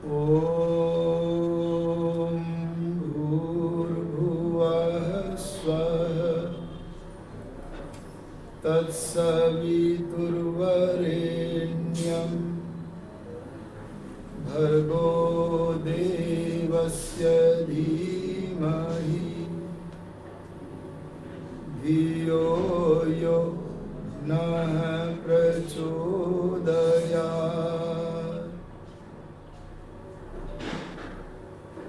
ॐ भूर्भुवः स्वः तत्सवितुर्वरेण्यं भर्गो देवस्य धीमहि धियो यो नः प्रचोदयात्।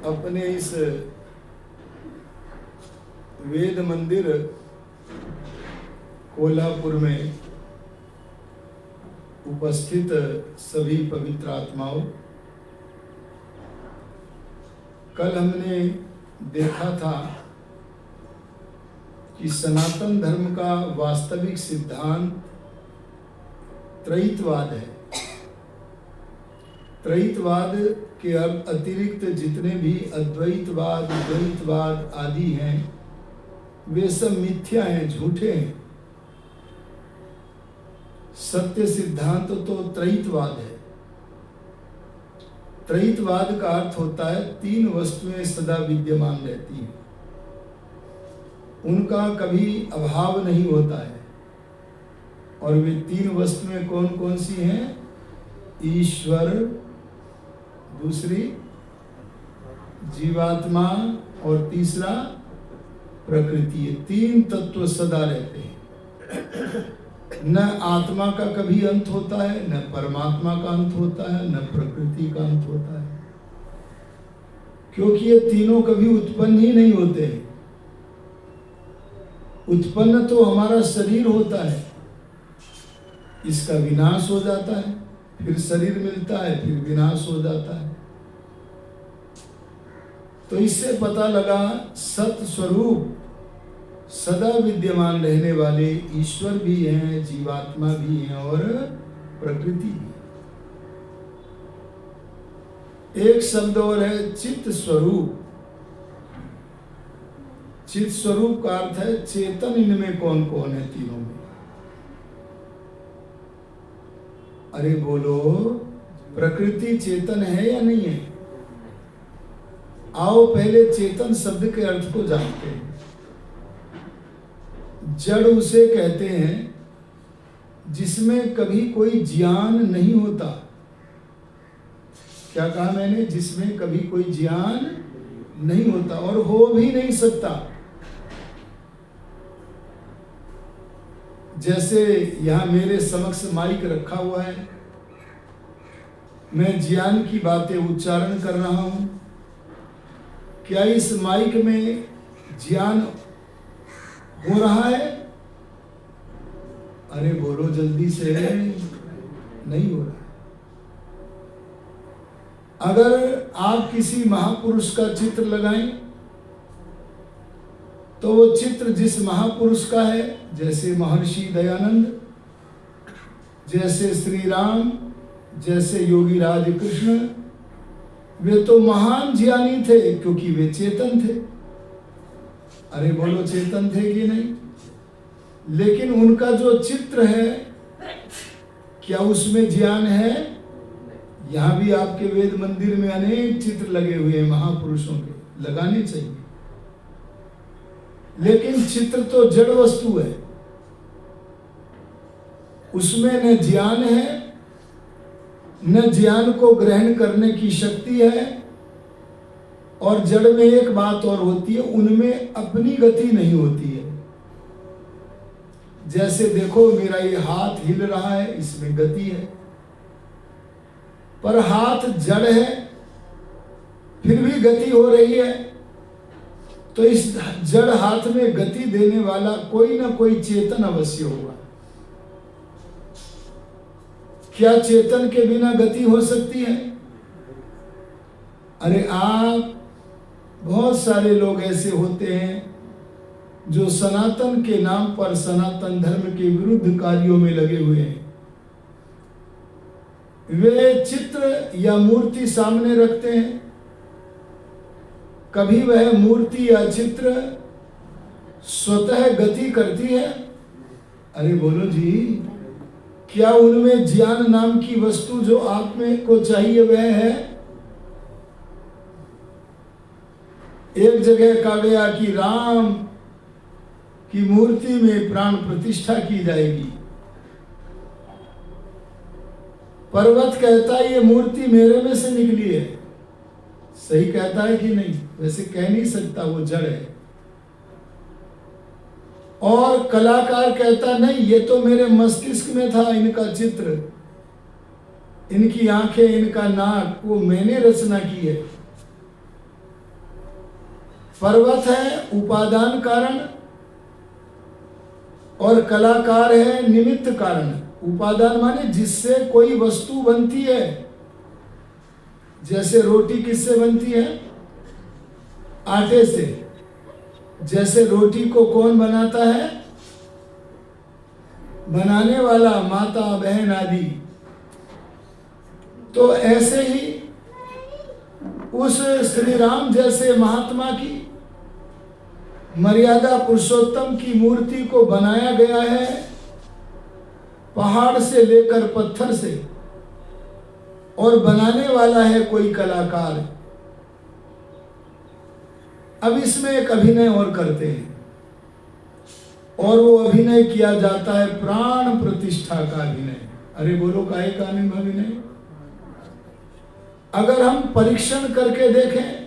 अपने इस वेद मंदिर कोल्हापुर में उपस्थित सभी पवित्र आत्माओं, कल हमने देखा था कि सनातन धर्म का वास्तविक सिद्धांत त्रैतवाद है। त्रैतवाद के अतिरिक्त जितने भी अद्वैतवाद, द्वैतवाद आदि हैं, वे सब मिथ्या हैं, झूठे हैं। सत्य सिद्धांत तो त्रैतवाद है। त्रैतवाद का अर्थ होता है तीन वस्तुएं सदा विद्यमान रहती हैं, उनका कभी अभाव नहीं होता है। और वे तीन वस्तुएं कौन कौन सी हैं? ईश्वर, दूसरी जीवात्मा और तीसरा प्रकृति। ये तीन तत्व सदा रहते हैं। न आत्मा का कभी अंत होता है, न परमात्मा का अंत होता है, न प्रकृति का अंत होता है, क्योंकि ये तीनों कभी उत्पन्न ही नहीं होते हैं। उत्पन्न तो हमारा शरीर होता है, इसका विनाश हो जाता है, फिर शरीर मिलता है, फिर विनाश हो जाता है। तो इससे पता लगा सत स्वरूप सदा विद्यमान रहने वाले ईश्वर भी हैं, जीवात्मा भी हैं और प्रकृति भी। एक शब्द और है चित्त स्वरूप। चित्त स्वरूप का अर्थ है चेतन। इनमें कौन कौन है तीनों में? अरे बोलो, प्रकृति चेतन है या नहीं है? आओ पहले चेतन शब्द के अर्थ को जानते हैं। जड़ उसे कहते हैं जिसमें कभी कोई ज्ञान नहीं होता। क्या कहा मैंने? जिसमें कभी कोई ज्ञान नहीं होता और हो भी नहीं सकता। जैसे यहां मेरे समक्ष माइक रखा हुआ है, मैं ज्ञान की बातें उच्चारण कर रहा हूं। क्या इस माइक में ज्ञान हो रहा है? अरे बोलो जल्दी से। नहीं हो रहा। अगर आप किसी महापुरुष का चित्र लगाएं तो वो चित्र जिस महापुरुष का है, जैसे महर्षि दयानंद, जैसे श्री राम, जैसे योगी राज कृष्ण, वे तो महान ज्ञानी थे क्योंकि वे चेतन थे। अरे बोलो, चेतन थे कि नहीं? लेकिन उनका जो चित्र है, क्या उसमें ज्ञान है? यहां भी आपके वेद मंदिर में अनेक चित्र लगे हुए हैं महापुरुषों के, लगाने चाहिए। लेकिन चित्र तो जड़ वस्तु है, उसमें न ज्ञान है, न ज्ञान को ग्रहण करने की शक्ति है। और जड़ में एक बात और होती है, उनमें अपनी गति नहीं होती है। जैसे देखो, मेरा ये हाथ हिल रहा है, इसमें गति है, पर हाथ जड़ है, फिर भी गति हो रही है। तो इस जड़ हाथ में गति देने वाला कोई ना कोई चेतन अवश्य होगा। क्या चेतन के बिना गति हो सकती है? अरे आप, बहुत सारे लोग ऐसे होते हैं जो सनातन के नाम पर सनातन धर्म के विरुद्ध कार्यों में लगे हुए हैं। वे चित्र या मूर्ति सामने रखते हैं, कभी वह मूर्ति या चित्र स्वतः गति करती है? अरे बोलो जी, क्या उनमें ज्ञान नाम की वस्तु जो आप में को चाहिए वह है? एक जगह कहा गया कि राम की मूर्ति में प्राण प्रतिष्ठा की जाएगी। पर्वत कहता है ये मूर्ति मेरे में से निकली है। सही कहता है कि नहीं? वैसे कह नहीं सकता, वो जड़ है। और कलाकार कहता नहीं, ये तो मेरे मस्तिष्क में था इनका चित्र, इनकी आंखें, इनका नाक, वो मैंने रचना की है। पर्वत है उपादान कारण और कलाकार है निमित्त कारण। उपादान माने जिससे कोई वस्तु बनती है। जैसे रोटी किससे बनती है? आटे से। जैसे रोटी को कौन बनाता है? बनाने वाला, माता, बहन आदि। तो ऐसे ही उस श्री राम जैसे महात्मा की मर्यादा पुरुषोत्तम की मूर्ति को बनाया गया है पहाड़ से लेकर पत्थर से, और बनाने वाला है कोई कलाकार। अब इसमें एक अभिनय और करते हैं, और वो अभिनय किया जाता है प्राण प्रतिष्ठा का अभिनय। अरे बोलो, काहे का अभिनय? अगर हम परीक्षण करके देखें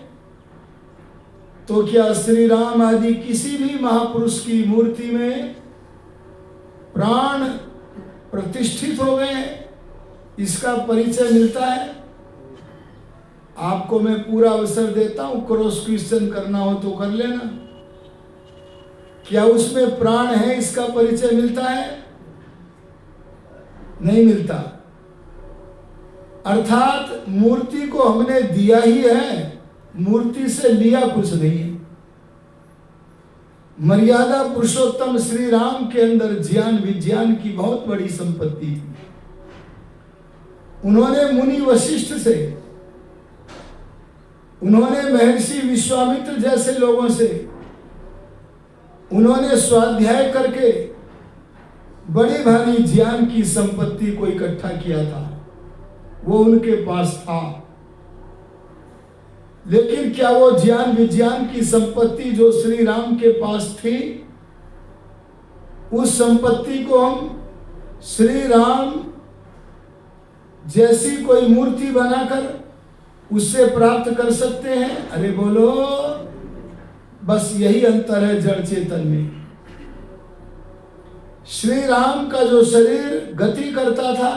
तो क्या श्री राम आदि किसी भी महापुरुष की मूर्ति में प्राण प्रतिष्ठित हो गए हैं, इसका परिचय मिलता है? आपको मैं पूरा अवसर देता हूं, क्रॉस क्वेश्चन करना हो तो कर लेना। क्या उसमें प्राण है, इसका परिचय मिलता है? नहीं मिलता। अर्थात मूर्ति को हमने दिया ही है, मूर्ति से लिया कुछ नहीं है। मर्यादा पुरुषोत्तम श्री राम के अंदर ज्ञान विज्ञान की बहुत बड़ी संपत्ति थी। उन्होंने मुनि वशिष्ठ से, उन्होंने महर्षि विश्वामित्र जैसे लोगों से, उन्होंने स्वाध्याय करके बड़ी भारी ज्ञान की संपत्ति को इकट्ठा किया था। वो उनके पास था। लेकिन क्या वो ज्ञान विज्ञान की संपत्ति जो श्री राम के पास थी, उस संपत्ति को हम श्री राम जैसी कोई मूर्ति बनाकर उससे प्राप्त कर सकते हैं? अरे बोलो, बस यही अंतर है जड़ चेतन में। श्री राम का जो शरीर गति करता था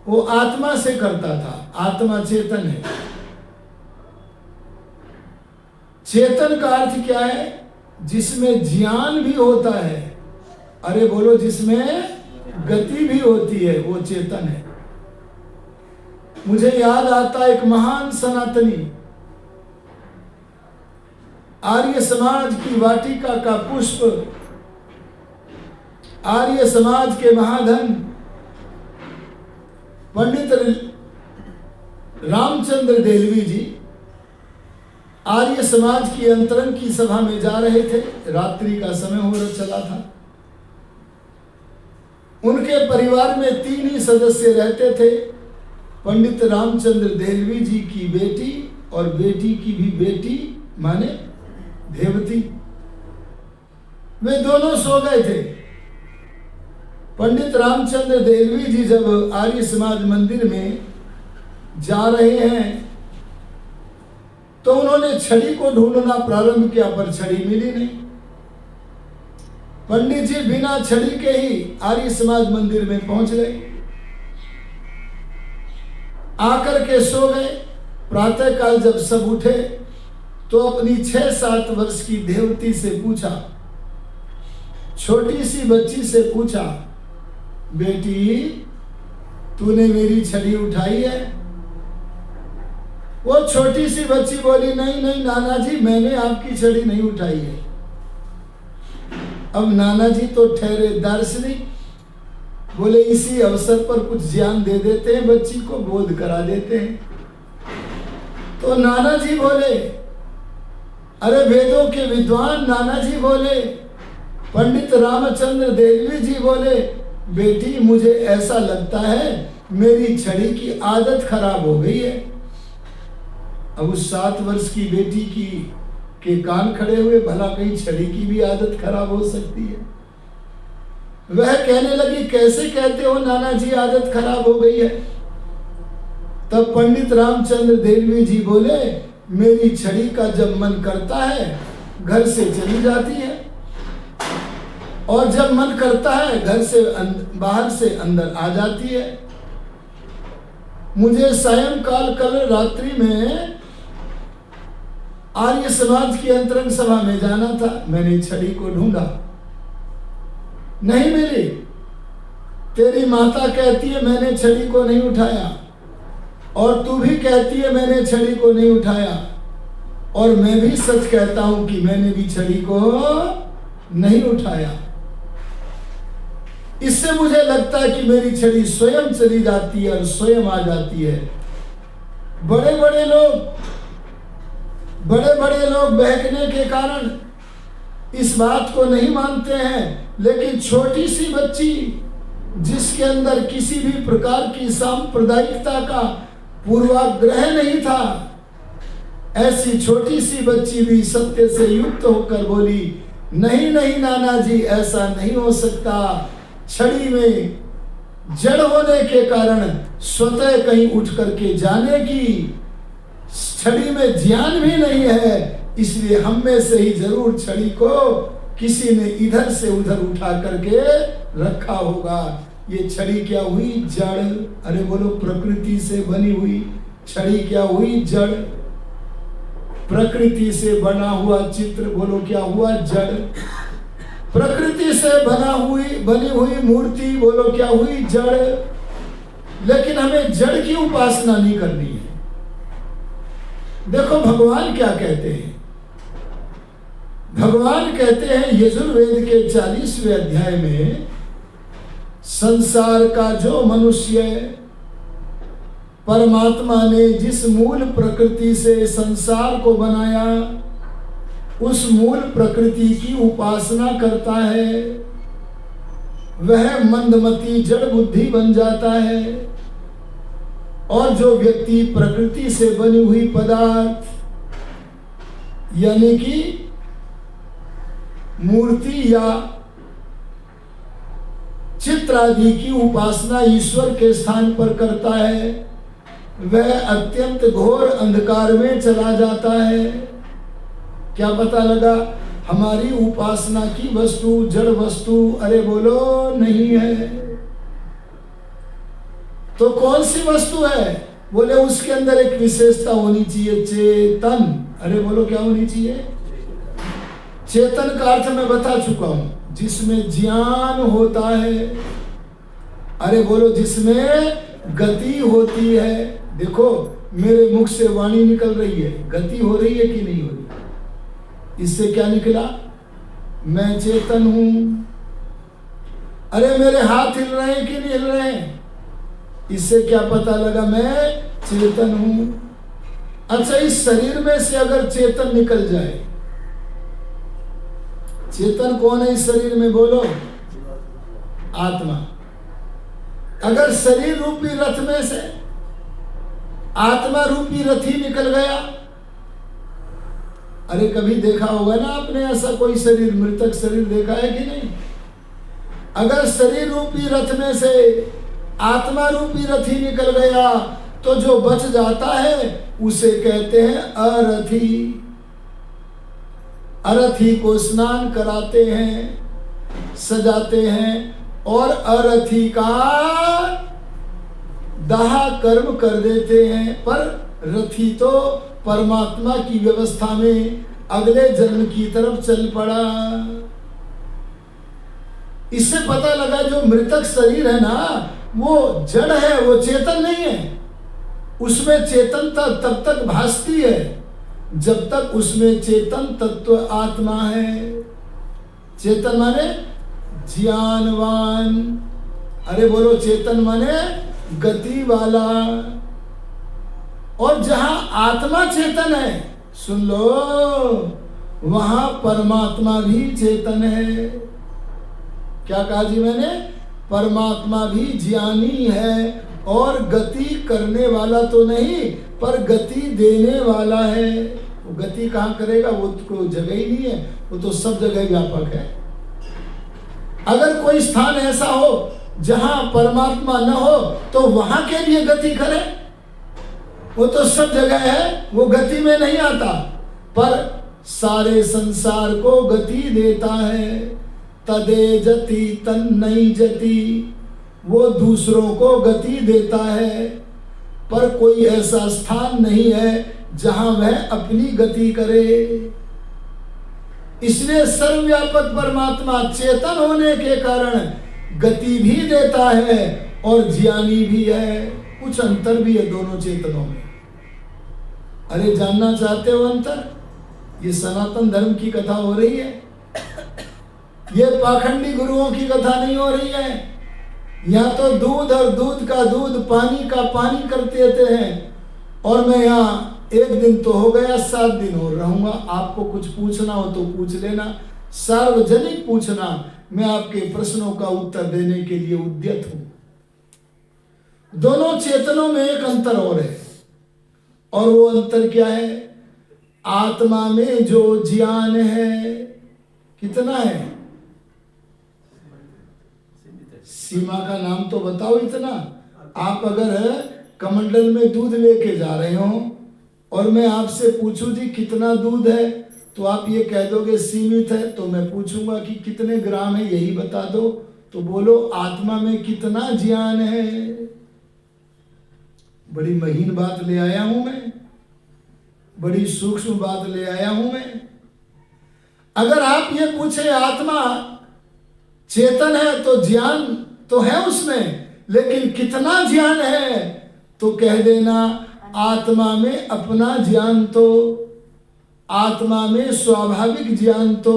वो आत्मा से करता था। आत्मा चेतन है। चेतन का अर्थ क्या है? जिसमें ज्ञान भी होता है। अरे बोलो, जिसमें गति भी होती है, वो चेतन है। मुझे याद आता एक महान सनातनी, आर्य समाज की वाटिका का पुष्प, आर्य समाज के महाधन पंडित रामचंद्र देलवी जी आर्य समाज की अंतरंग की सभा में जा रहे थे। रात्रि का समय हो चला था। उनके परिवार में 3 ही सदस्य रहते थे, पंडित रामचंद्र देलवी जी की बेटी और बेटी की भी बेटी माने देवती। वे दोनों सो गए थे। पंडित रामचंद्र देलवी जी जब आर्य समाज मंदिर में जा रहे हैं तो उन्होंने छड़ी को ढूंढना प्रारंभ किया, पर छड़ी मिली नहीं। पंडित जी बिना छड़ी के ही आर्य समाज मंदिर में पहुंच गए। आकर के सो गए। प्रातः काल जब सब उठे तो अपनी 6-7 वर्ष की देवती से पूछा, छोटी सी बच्ची से पूछा, बेटी तूने मेरी छड़ी उठाई है? वो छोटी सी बच्ची बोली, नहीं नहीं नाना जी, मैंने आपकी छड़ी नहीं उठाई है। अब नाना जी तो ठहरे दार्शनिक, बोले इसी अवसर पर कुछ ज्ञान दे देते हैं, बच्ची को बोध करा देते हैं। तो नाना जी बोले, अरे वेदों के विद्वान नाना जी बोले, पंडित रामचंद्र देलवी जी बोले, बेटी मुझे ऐसा लगता है मेरी छड़ी की आदत खराब हो गई है। अब उस 7 वर्ष की बेटी के कान खड़े हुए, भला कहीं छड़ी की भी आदत खराब हो सकती है। वह कहने लगी, कैसे कहते हो नाना जी आदत खराब हो गई है। तब पंडित रामचंद्र देलवी जी बोले, मेरी छड़ी का जब मन करता है घर से चली जाती है, और जब मन करता है घर से बाहर से अंदर आ जाती है। मुझे सायंकाल कल रात्रि में आर्य समाज की अंतरंग सभा में जाना था। मैंने छड़ी को ढूंढा, नहीं मिली। तेरी माता कहती है मैंने छड़ी को नहीं उठाया, और तू भी कहती है मैंने छड़ी को नहीं उठाया, और मैं भी सच कहता हूं कि मैंने भी छड़ी को नहीं उठाया। इससे मुझे लगता है कि मेरी छड़ी स्वयं चली जाती है और स्वयं आ जाती है। बड़े बड़े लोग बहकने के कारण इस बात को नहीं मानते हैं, लेकिन छोटी सी बच्ची जिसके अंदर किसी भी प्रकार की सांप्रदायिकता का पूर्वाग्रह नहीं था, ऐसी छोटी सी बच्ची भी सत्य से युक्त होकर बोली, नहीं नहीं नाना जी, ऐसा नहीं हो सकता। छड़ी में जड़ होने के कारण स्वतः कहीं उठ करके जाने की, छड़ी में ज्ञान भी नहीं है, इसलिए हम में से ही जरूर छड़ी को किसी ने इधर से उधर उठा करके रखा होगा। ये छड़ी क्या हुई? जड़। अरे बोलो, प्रकृति से बनी हुई छड़ी क्या हुई? जड़। प्रकृति से बना हुआ चित्र, बोलो क्या हुआ? जड़। प्रकृति से बनी हुई मूर्ति, बोलो क्या हुई? जड़। लेकिन हमें जड़ की उपासना नहीं करनी है। देखो भगवान क्या कहते हैं। भगवान कहते हैं यजुर्वेद के 40वें अध्याय में, संसार का जो मनुष्य परमात्मा ने जिस मूल प्रकृति से संसार को बनाया, उस मूल प्रकृति की उपासना करता है, वह मंदमती जड़ बुद्धि बन जाता है। और जो व्यक्ति प्रकृति से बनी हुई पदार्थ यानी कि मूर्ति या चित्र आदि की उपासना ईश्वर के स्थान पर करता है, वह अत्यंत घोर अंधकार में चला जाता है। क्या पता लगा? हमारी उपासना की वस्तु जड़ वस्तु, अरे बोलो, नहीं है। तो कौन सी वस्तु है? बोले उसके अंदर एक विशेषता होनी चाहिए, चेतन। अरे बोलो क्या होनी चाहिए? चेतन का अर्थ मैं बता चुका हूं, जिसमें ज्ञान होता है। अरे बोलो, जिसमें गति होती है। देखो मेरे मुख से वाणी निकल रही है, गति हो रही है कि नहीं हो रही? इससे क्या निकला? मैं चेतन हूं। अरे मेरे हाथ हिल रहे हैं कि नहीं हिल रहे हैं? इससे क्या पता लगा? मैं चेतन हूं। अच्छा, इस शरीर में से अगर चेतन निकल जाए, चेतन कौन है इस शरीर में? बोलो, आत्मा। अगर शरीर रूपी रथ में से आत्मा रूपी रथी निकल गया, अरे कभी देखा होगा ना आपने ऐसा कोई शरीर, मृतक शरीर देखा है कि नहीं? अगर शरीर रूपी रथ में से आत्मा रूपी रथी निकल गया, तो जो बच जाता है उसे कहते हैं अरथी। अरथी को स्नान कराते हैं, सजाते हैं, और अरथी का दाह कर्म कर देते हैं। पर रथी तो परमात्मा की व्यवस्था में अगले जन्म की तरफ चल पड़ा। इससे पता लगा जो मृतक शरीर है ना, वो जड़ है, वो चेतन नहीं है। उसमें चेतनता तब तक भासती है जब तक उसमें चेतन तत्व आत्मा है। चेतन माने ज्ञानवान। अरे बोलो, चेतन माने गति वाला। और जहां आत्मा चेतन है, सुन लो, वहां परमात्मा भी चेतन है। क्या कहा जी मैंने? परमात्मा भी ज्ञानी है, और गति करने वाला तो नहीं पर गति देने वाला है। वो गति कहाँ करेगा, वो तो जगह ही नहीं है, वो तो सब जगह व्यापक है। अगर कोई स्थान ऐसा हो जहां परमात्मा न हो तो वहां के लिए गति करे, वो तो सब जगह है, वो गति में नहीं आता। पर सारे संसार को गति देता है। तदे जति तन्नई जति, वो दूसरों को गति देता है। पर कोई ऐसा स्थान नहीं है जहां वह अपनी गति करे। इसलिए सर्वव्यापक परमात्मा चेतन होने के कारण गति भी देता है और ज्ञानी भी है। कुछ अंतर भी है दोनों चेतनों में। अरे जानना चाहते हो अंतर? ये सनातन धर्म की कथा हो रही है, ये पाखंडी गुरुओं की कथा नहीं हो रही है। यहाँ तो दूध और दूध का दूध, पानी का पानी करते रहते हैं। और मैं यहाँ एक दिन तो हो गया, 7 दिन और रहूंगा। आपको कुछ पूछना हो तो पूछ लेना, सार्वजनिक पूछना, मैं आपके प्रश्नों का उत्तर देने के लिए उद्यत हूं। दोनों चेतनों में एक अंतर और है, और वो अंतर क्या है? आत्मा में जो ज्ञान है कितना है? सीमा का नाम तो बताओ इतना। आप अगर कमंडल में दूध लेके जा रहे हो और मैं आपसे पूछूं जी कितना दूध है, तो आप ये कह दोगे सीमित है। तो मैं पूछूंगा कि कितने ग्राम है, यही बता दो। तो बोलो आत्मा में कितना ज्ञान है। बड़ी महीन बात ले आया हूं मैं, बड़ी सूक्ष्म बात ले आया हूं मैं। अगर आप ये पूछे आत्मा चेतन है तो ज्ञान तो है उसमें, लेकिन कितना ज्ञान है, तो कह देना आत्मा में अपना ज्ञान तो, आत्मा में स्वाभाविक ज्ञान तो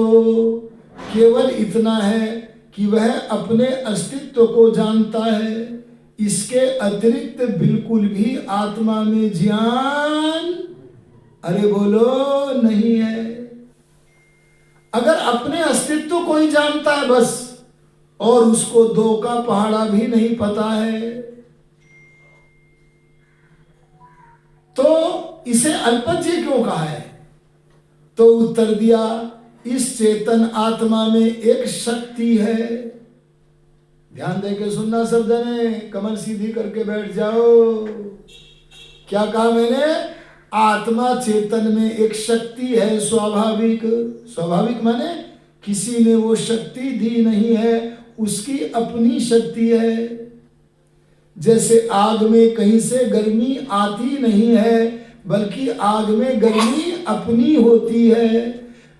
केवल इतना है कि वह अपने अस्तित्व को जानता है। इसके अतिरिक्त बिल्कुल भी आत्मा में ज्ञान, अरे बोलो, नहीं है। अगर अपने अस्तित्व को ही जानता है बस, और उसको 2 का पहाड़ा भी नहीं पता है, तो इसे अल्पज्ञ क्यों कहा है? तो उत्तर दिया, इस चेतन आत्मा में एक शक्ति है। ध्यान देके सुनना सब जने, कमर सीधी करके बैठ जाओ। क्या कहा मैंने? आत्मा चेतन में एक शक्ति है स्वाभाविक। स्वाभाविक माने किसी ने वो शक्ति दी नहीं है, उसकी अपनी शक्ति है। जैसे आग में कहीं से गर्मी आती नहीं है, बल्कि आग में गर्मी अपनी होती है,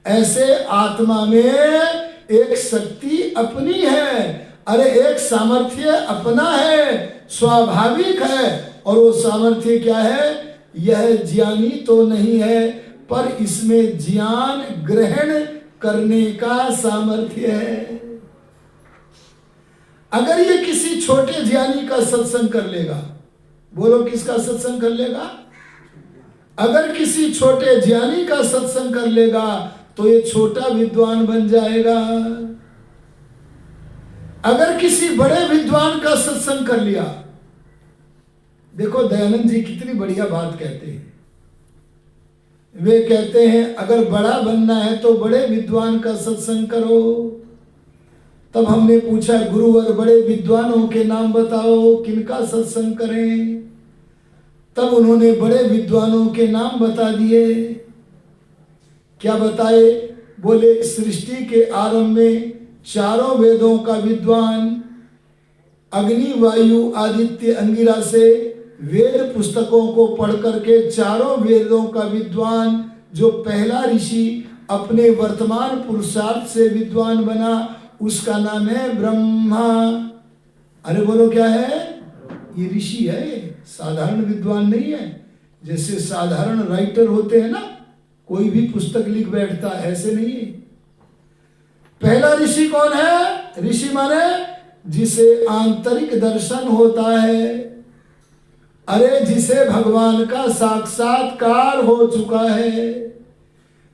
ऐसे आत्मा में एक शक्ति अपनी है। अरे एक सामर्थ्य अपना है, स्वाभाविक है। और वो सामर्थ्य क्या है? यह ज्ञानी तो नहीं है, पर इसमें ज्ञान ग्रहण करने का सामर्थ्य है। अगर ये किसी छोटे ज्ञानी का सत्संग कर लेगा, बोलो किसका सत्संग कर लेगा? अगर किसी छोटे ज्ञानी का सत्संग कर लेगा तो ये छोटा विद्वान बन जाएगा। अगर किसी बड़े विद्वान का सत्संग कर लिया, देखो दयानंद जी कितनी बढ़िया बात कहते हैं। वे कहते हैं अगर बड़ा बनना है तो बड़े विद्वान का सत्संग करो। तब हमने पूछा गुरुवर बड़े विद्वानों के नाम बताओ, किनका सत्संग करें? तब उन्होंने बड़े विद्वानों के नाम बता दिए। क्या बताए? बोले सृष्टि के आरंभ में 4 वेदों का विद्वान, अग्नि वायु आदित्य अंगिरा से वेद पुस्तकों को पढ़ करके 4 वेदों का विद्वान, जो पहला ऋषि अपने वर्तमान पुरुषार्थ से विद्वान बना, उसका नाम है ब्रह्मा। अरे बोलो क्या है? ये ऋषि है, साधारण विद्वान नहीं है। जैसे साधारण राइटर होते हैं ना, कोई भी पुस्तक लिख बैठता, ऐसे नहीं है। पहला ऋषि कौन है? ऋषि माने जिसे आंतरिक दर्शन होता है। अरे जिसे भगवान का साक्षात्कार हो चुका है,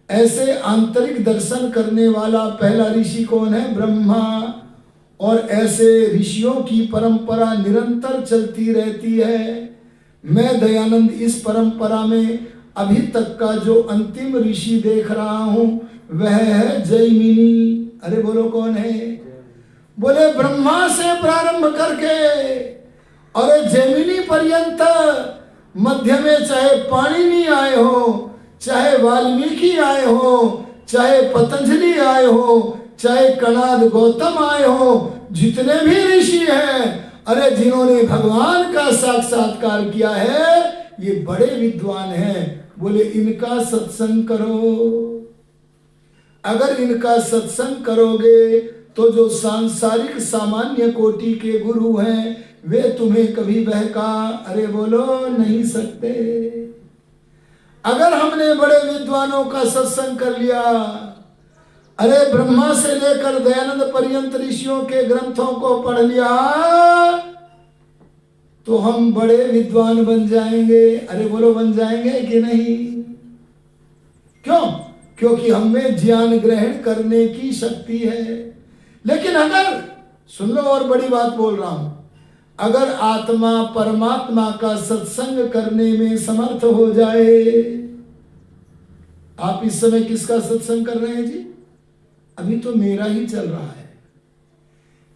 ऐसे आंतरिक दर्शन करने वाला पहला ऋषि कौन है? ब्रह्मा। और ऐसे ऋषियों की परंपरा निरंतर चलती रहती है। मैं दयानंद इस परंपरा में अभी तक का जो अंतिम ऋषि देख रहा हूं वह है जैमिनी। अरे बोलो कौन है? बोले ब्रह्मा से प्रारंभ करके और जैमिनी पर्यंत, मध्य में चाहे पाणिनि आए हो, चाहे वाल्मीकि आए हो, चाहे पतंजलि आए हो, चाहे कणाद गौतम आए हो, जितने भी ऋषि हैं, अरे जिन्होंने भगवान का साक्षात्कार किया है, ये बड़े विद्वान हैं। बोले इनका सत्संग करो। अगर इनका सत्संग करोगे तो जो सांसारिक सामान्य कोटि के गुरु हैं वे तुम्हें कभी बहका, अरे बोलो, नहीं सकते। अगर हमने बड़े विद्वानों का सत्संग कर लिया, अरे ब्रह्मा से लेकर दयानंद पर्यंत ऋषियों के ग्रंथों को पढ़ लिया, तो हम बड़े विद्वान बन जाएंगे। अरे बोलो, बन जाएंगे कि नहीं? क्यों? क्योंकि हमें ज्ञान ग्रहण करने की शक्ति है। लेकिन अगर, सुन लो और बड़ी बात बोल रहा हूं, अगर आत्मा परमात्मा का सत्संग करने में समर्थ हो जाए, आप इस समय किसका सत्संग कर रहे हैं जी? अभी तो मेरा ही चल रहा है।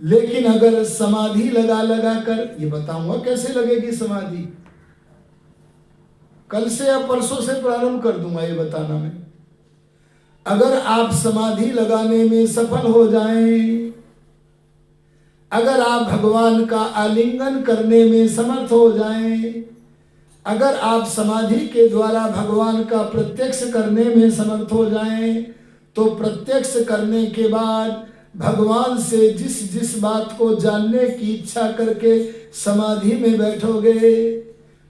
लेकिन अगर समाधि लगा लगा कर, ये बताऊंगा कैसे लगेगी समाधि, कल से या परसों से प्रारंभ कर दूंगा ये बताना मैं। अगर आप समाधि लगाने में सफल हो जाएं, अगर आप भगवान का आलिंगन करने में समर्थ हो जाएं, अगर आप समाधि के द्वारा भगवान का प्रत्यक्ष करने में समर्थ हो जाएं, तो प्रत्यक्ष करने के बाद भगवान से जिस जिस बात को जानने की इच्छा करके समाधि में बैठोगे,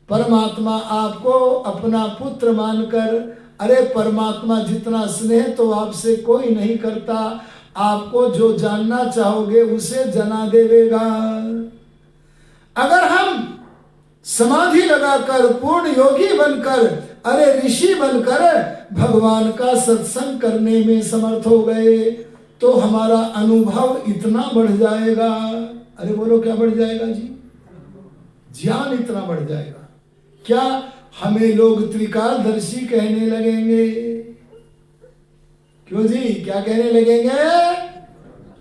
परमात्मा आपको अपना पुत्र मानकर, अरे परमात्मा जितना स्नेह तो आपसे कोई नहीं करता, आपको जो जानना चाहोगे उसे जना देवेगा। अगर हम समाधि लगाकर, पूर्ण योगी बनकर, अरे ऋषि बनकर भगवान का सत्संग करने में समर्थ हो गए, तो हमारा अनुभव इतना बढ़ जाएगा। अरे बोलो, क्या बढ़ जाएगा जी? ज्ञान इतना बढ़ जाएगा। क्या हमें लोग त्रिकालदर्शी कहने लगेंगे? क्यों जी, क्या कहने लगेंगे?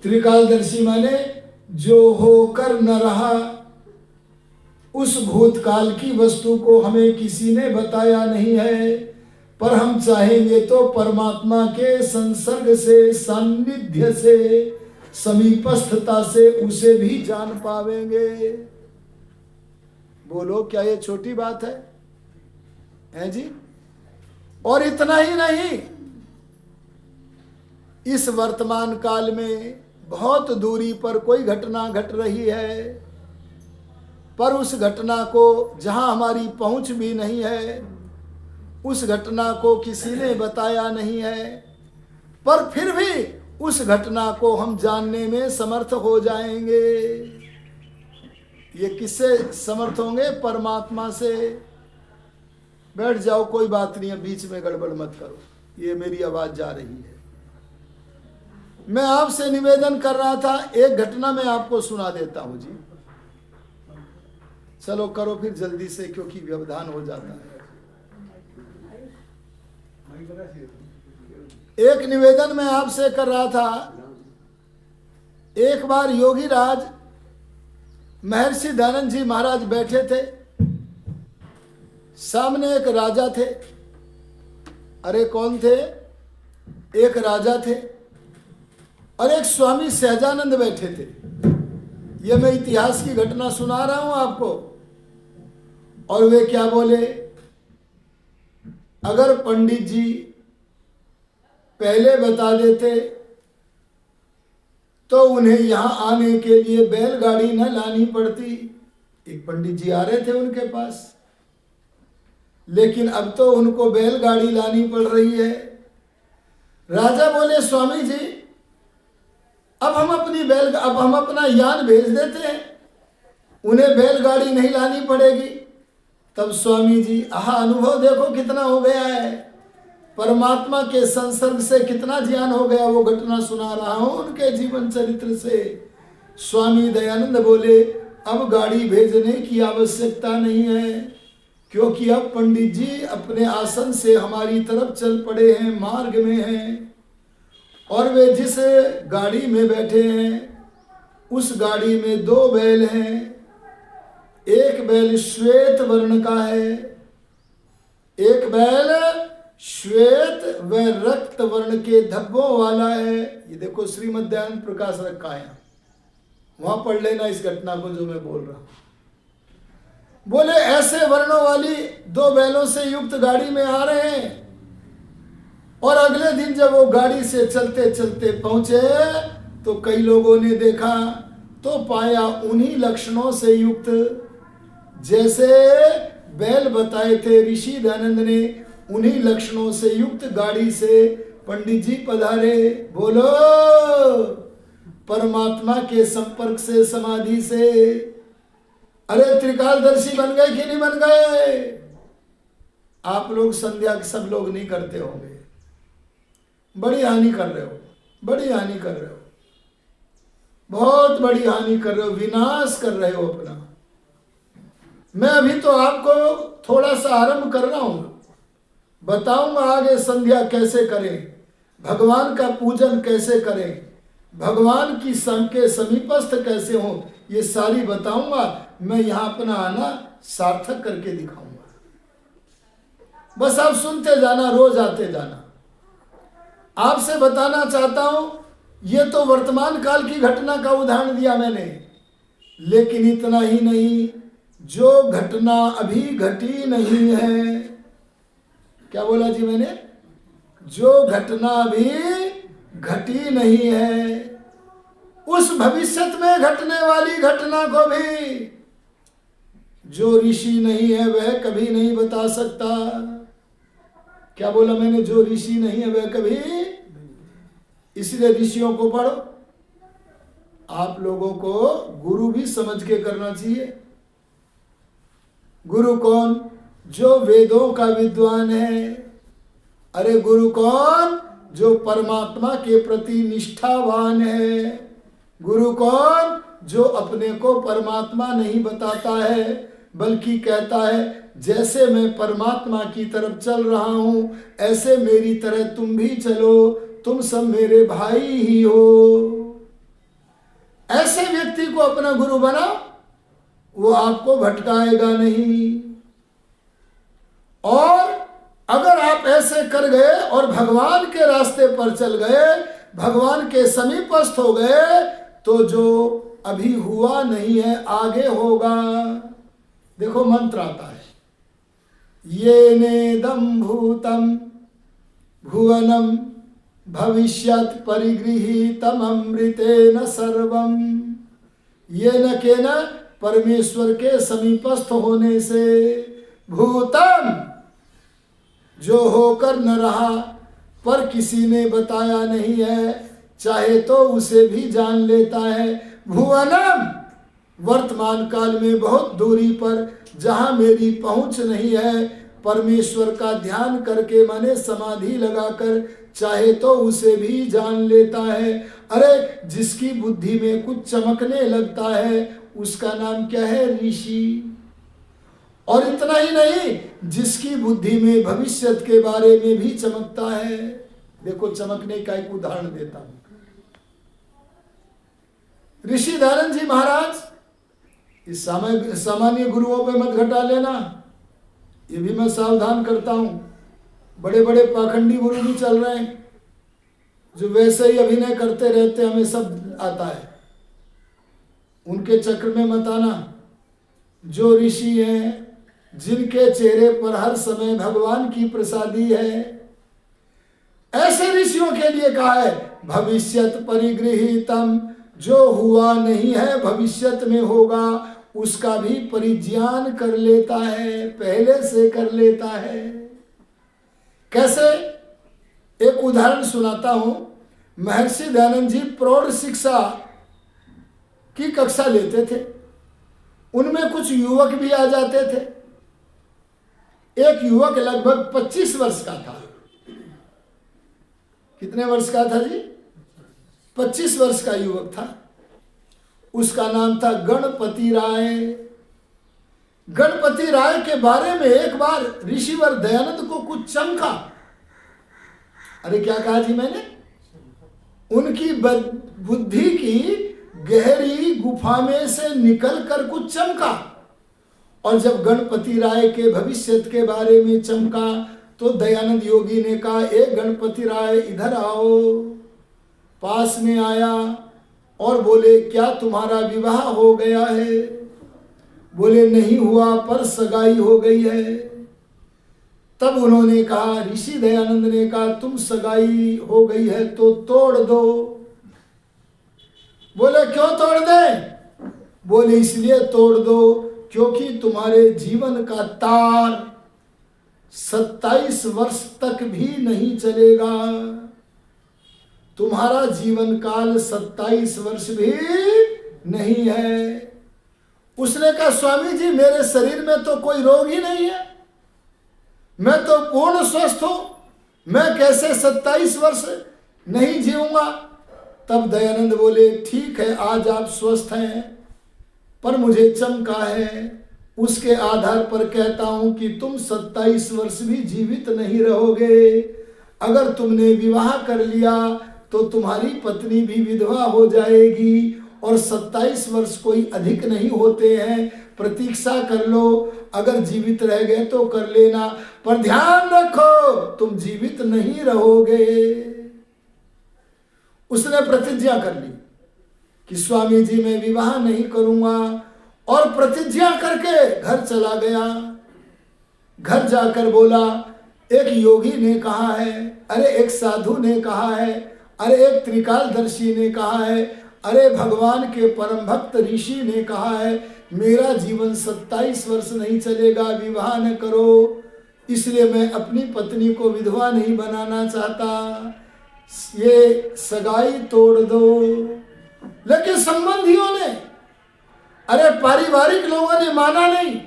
त्रिकालदर्शी माने जो होकर न रहा, उस भूतकाल की वस्तु को हमें किसी ने बताया नहीं है, पर हम चाहेंगे तो परमात्मा के संसर्ग से, सान्निध्य से, समीपस्थता से उसे भी जान पावेंगे। बोलो, क्या ये छोटी बात है जी? और इतना ही नहीं, इस वर्तमान काल में बहुत दूरी पर कोई घटना घट रही है, पर उस घटना को जहां हमारी पहुंच भी नहीं है, उस घटना को किसी ने बताया नहीं है, पर फिर भी उस घटना को हम जानने में समर्थ हो जाएंगे। ये किससे समर्थ होंगे? परमात्मा से। बैठ जाओ, कोई बात नहीं है, बीच में गड़बड़ मत करो। ये मेरी आवाज जा रही है। मैं आपसे निवेदन कर रहा था, एक घटना मैं आपको सुना देता हूं जी। चलो करो फिर जल्दी से, क्योंकि व्यवधान हो जाता है। एक निवेदन मैं आपसे कर रहा था। एक बार योगी राज महर्षि दयानंद जी महाराज बैठे थे, सामने एक राजा थे। अरे कौन थे? एक राजा थे और एक स्वामी सहजानंद बैठे थे। ये मैं इतिहास की घटना सुना रहा हूं आपको। और वे क्या बोले? अगर पंडित जी पहले बता देते तो उन्हें यहां आने के लिए बैलगाड़ी न लानी पड़ती। एक पंडित जी आ रहे थे उनके पास, लेकिन अब तो उनको बैलगाड़ी लानी पड़ रही है। राजा बोले, स्वामी जी अब हम अपना यान भेज देते हैं, उन्हें बैलगाड़ी नहीं लानी पड़ेगी। तब स्वामी जी, अनुभव देखो कितना हो गया है, परमात्मा के संसर्ग से कितना ज्ञान हो गया। वो घटना सुना रहा हूं उनके जीवन चरित्र से। स्वामी दयानंद बोले अब गाड़ी भेजने की आवश्यकता नहीं है, क्योंकि अब पंडित जी अपने आसन से हमारी तरफ चल पड़े हैं, मार्ग में हैं। और वे जिस गाड़ी में बैठे हैं उस गाड़ी में 2 बैल हैं। एक बैल श्वेत वर्ण का है, एक बैल श्वेत व रक्त वर्ण के धब्बों वाला है। ये देखो श्रीमद् दयानंद प्रकाश रखा है, वहां पढ़ लेना इस घटना को जो मैं बोल रहा हूं। बोले ऐसे वर्णों वाली 2 बैलों से युक्त गाड़ी में आ रहे हैं। और अगले दिन जब वो गाड़ी से चलते चलते पहुंचे तो कई लोगों ने देखा तो पाया उन्हीं लक्षणों से युक्त जैसे बैल बताए थे ऋषि दयानंद ने, उन्हीं लक्षणों से युक्त गाड़ी से पंडित जी पधारे। बोलो परमात्मा के संपर्क से, समाधि से। अरे त्रिकालदर्शी बन गए कि नहीं बन गए? आप लोग संध्या सब लोग नहीं करते होंगे, बड़ी हानि कर रहे हो, बड़ी हानि कर रहे हो, बहुत बड़ी हानि कर रहे हो, विनाश कर रहे हो अपना। मैं अभी तो आपको थोड़ा सा आरंभ कर रहा हूं, बताऊंगा आगे संध्या कैसे करें, भगवान का पूजन कैसे करें, भगवान की के समीपस्थ कैसे हो, ये सारी बताऊंगा। मैं यहां अपना आना सार्थक करके दिखाऊंगा। बस आप सुनते जाना, रोज आते जाना। आपसे बताना चाहता हूं, ये तो वर्तमान काल की घटना का उदाहरण दिया मैंने, लेकिन इतना ही नहीं, जो घटना अभी घटी नहीं है। क्या बोला जी मैंने? जो घटना अभी घटी नहीं है, उस भविष्यत में घटने वाली घटना को भी जो ऋषि नहीं है वह कभी नहीं बता सकता। क्या बोला मैंने? जो ऋषि नहीं है वह कभी, इसलिए ऋषियों को पढ़ो। आप लोगों को गुरु भी समझ के करना चाहिए। गुरु कौन? जो वेदों का विद्वान है। अरे गुरु कौन? जो परमात्मा के प्रति निष्ठावान है। गुरु कौन? जो अपने को परमात्मा नहीं बताता है, बल्कि कहता है जैसे मैं परमात्मा की तरफ चल रहा हूं ऐसे मेरी तरह तुम भी चलो, तुम सब मेरे भाई ही हो। ऐसे व्यक्ति को अपना गुरु बनाओ, वो आपको भटकाएगा नहीं। और अगर आप ऐसे कर गए और भगवान के रास्ते पर चल गए, भगवान के समीपस्थ हो गए, तो जो अभी हुआ नहीं है आगे होगा। देखो मंत्र आता है, ये नेदम भूतम भुवनम भविष्यत परिगृहीतम अमृतेन सर्वम। ये न के न परमेश्वर के समीपस्थ होने से, भूतम जो होकर न रहा पर किसी ने बताया नहीं है, चाहे तो उसे भी जान लेता है। भुवनम वर्तमान काल में बहुत दूरी पर जहां मेरी पहुंच नहीं है, परमेश्वर का ध्यान करके माने समाधि लगाकर चाहे तो उसे भी जान लेता है। अरे जिसकी बुद्धि में कुछ चमकने लगता है उसका नाम क्या है? ऋषि। और इतना ही नहीं, जिसकी बुद्धि में भविष्यत के बारे में भी चमकता है। देखो चमकने का एक उदाहरण देता हूं। ऋषि दयानंद जी महाराज, इस सामान्य गुरुओं पे मत घटा लेना, ये भी मैं सावधान करता हूं। बड़े बड़े पाखंडी गुरु भी चल रहे हैं जो वैसे ही अभिनय करते रहते, हमें सब आता है, उनके चक्र में मत आना। जो ऋषि हैं, जिनके चेहरे पर हर समय भगवान की प्रसादी है, ऐसे ऋषियों के लिए कहा है भविष्यत परिगृहीतम। जो हुआ नहीं है भविष्यत में होगा, उसका भी परिज्ञान कर लेता है, पहले से कर लेता है। कैसे? एक उदाहरण सुनाता हूं। महर्षि दयानंद जी प्रौढ़ शिक्षा की कक्षा लेते थे, उनमें कुछ युवक भी आ जाते थे। एक युवक लगभग 25 वर्ष का था। कितने वर्ष का था जी? 25 वर्ष का युवक था। उसका नाम था गणपति राय। गणपति राय के बारे में एक बार ऋषिवर दयानंद को कुछ चमका। अरे क्या कहा जी मैंने? उनकी बुद्धि की गहरी गुफा में से निकल कर कुछ चमका। और जब गणपति राय के भविष्य के बारे में चमका तो दयानंद योगी ने कहा, ए गणपति राय इधर आओ। पास में आया और बोले, क्या तुम्हारा विवाह हो गया है? बोले नहीं हुआ, पर सगाई हो गई है। तब उन्होंने कहा, ऋषि दयानंद ने कहा, तुम सगाई हो गई है तो तोड़ दो। बोले क्यों तोड़ दे? बोले इसलिए तोड़ दो क्योंकि तुम्हारे जीवन का तार 27 वर्ष तक भी नहीं चलेगा। तुम्हारा जीवन काल 27 वर्ष भी नहीं है। उसने कहा, स्वामी जी मेरे शरीर में तो कोई रोग ही नहीं है, मैं तो पूर्ण स्वस्थ हूं, मैं कैसे 27 वर्ष नहीं जीऊंगा? तब दयानंद बोले, ठीक है आज आप स्वस्थ हैं, पर मुझे चमका है, उसके आधार पर कहता हूं कि तुम 27 वर्ष भी जीवित नहीं रहोगे। अगर तुमने विवाह कर लिया तो तुम्हारी पत्नी भी विधवा हो जाएगी, और 27 वर्ष कोई अधिक नहीं होते हैं। प्रतीक्षा कर लो, अगर जीवित रह गए तो कर लेना, पर ध्यान रखो तुम जीवित नहीं रहोगे। उसने प्रतिज्ञा कर ली कि स्वामी जी मैं विवाह नहीं करूंगा, और प्रतिज्ञा करके घर चला गया। घर जाकर बोला, एक योगी ने कहा है, अरे एक साधु ने कहा है, अरे एक त्रिकालदर्शी ने कहा है, अरे भगवान के परम भक्त ऋषि ने कहा है, मेरा जीवन 27 वर्ष नहीं चलेगा, विवाह न करो, इसलिए मैं अपनी पत्नी को विधवा नहीं बनाना चाहता, ये सगाई तोड़ दो। लेकिन संबंधियों ने, अरे पारिवारिक लोगों ने माना नहीं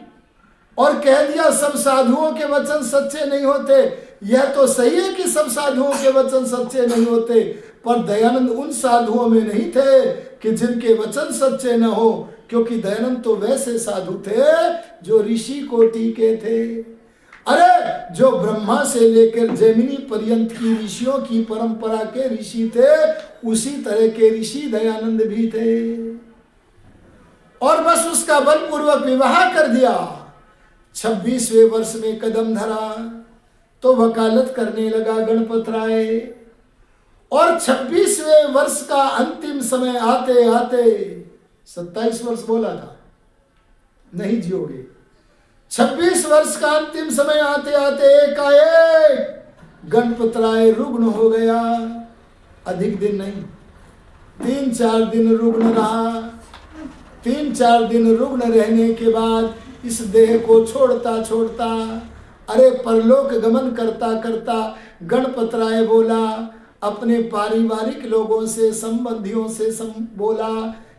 और कह दिया सब साधुओं के वचन सच्चे नहीं होते। यह तो सही है कि सब साधुओं के वचन सच्चे नहीं होते, पर दयानंद उन साधुओं में नहीं थे कि जिनके वचन सच्चे न हो, क्योंकि दयानंद तो वैसे साधु थे जो ऋषि कोटि के थे। अरे जो ब्रह्मा से लेकर जैमिनी पर्यंत की ऋषियों की परंपरा के ऋषि थे, उसी तरह के ऋषि दयानंद भी थे। और बस उसका बलपूर्वक विवाह कर दिया। 26वें वर्ष में कदम धरा तो वकालत करने लगा गणपत राय, और 26वें वर्ष का अंतिम समय आते आते 27 वर्ष बोला था नहीं जियोगे, 26 वर्ष का अंतिम समय आते आते एकाएक गणपत राय रुग्ण हो गया। अधिक दिन नहीं, 3-4 दिन रुग्ण रहा। 3-4 दिन रुग्ण रहने के बाद इस देह को छोड़ता छोड़ता, अरे परलोक गमन करता करता गणपत राय बोला, अपने पारिवारिक लोगों से, संबंधियों से बोला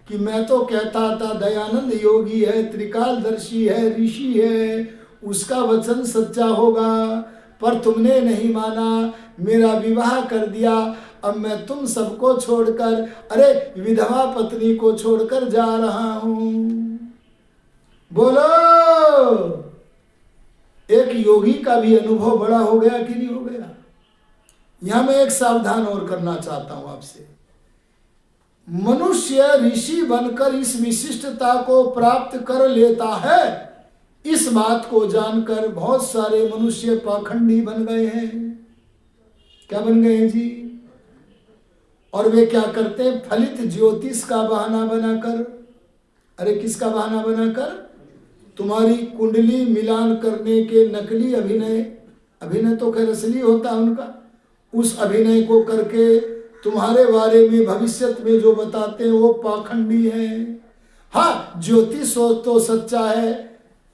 कि मैं तो कहता था दयानंद योगी है, त्रिकालदर्शी है, ऋषि है, उसका वचन सच्चा होगा, पर तुमने नहीं माना, मेरा विवाह कर दिया। अब मैं तुम सबको छोड़कर, अरे विधवा पत्नी को छोड़कर जा रहा हूं। बोलो, एक योगी का भी अनुभव बड़ा हो गया कि नहीं हो गया? यहां मैं एक सावधान और करना चाहता हूं आपसे। मनुष्य ऋषि बनकर इस विशिष्टता को प्राप्त कर लेता है, इस बात को जानकर बहुत सारे मनुष्य पाखंडी बन गए हैं। क्या बन गए हैं जी? और वे क्या करते हैं? फलित ज्योतिष का बहाना बनाकर, अरे किसका बहाना बनाकर? तुम्हारी कुंडली मिलान करने के नकली अभिनय तो खैर असली होता है उनका, उस अभिनय को करके तुम्हारे बारे में भविष्य में जो बताते हैं वो पाखंडी है। हाँ, ज्योतिष तो सच्चा है,